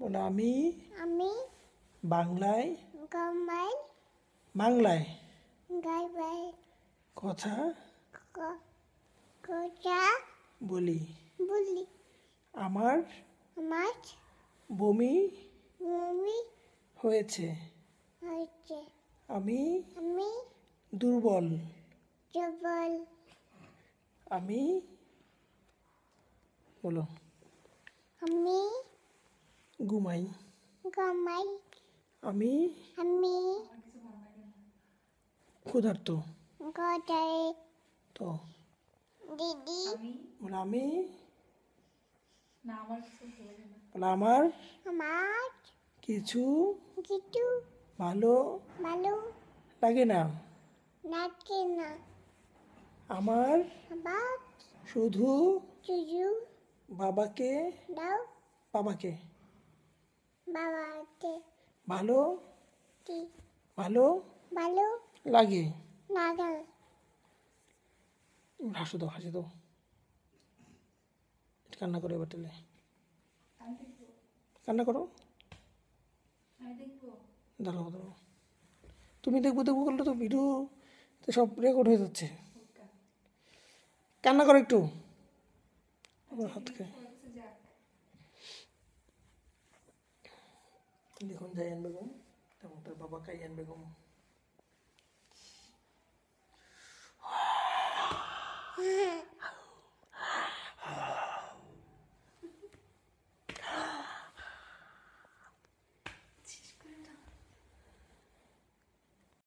বলো আমি আমি বাংলায় গমাই বাংলায় গাইবাই কথা কথা বলি। বলি। আমার আমার বমি মমি হয়েছে। হয়েছে। আমি আমি দুর্বল। জবল। আমি বলো আমি ঘুমাই। গমাই। আমি আমি ক্ষুধার্ত। গদাই তো দিদি বলো আমি আমার কিছু বলবে না। বলো আমার আমার কিছু কিছু ভালো ভালো লাগে না। লাগে না। আমার আবার শুধু চুজু বাবাকে দাও বাবাকে বাবাকে ভালো কি ভালো ভালো লাগে। লাগা। হাসো দাও, হাসি দাও। কান্না করো এবার তাহলে, আমি দেখবো। কান্না করো। আমি দেখবো। দাঁড়াও দাঁড়াও, তুমি দেখবো দেখবো করলে তো ভিডিও তো সব রেকর্ড হয়ে যাচ্ছে। কান্না করো একটু। আমার হাতকে যাক। দেখুন জায়ান বেগম এবং তার বাবা কাইয়ান বেগম।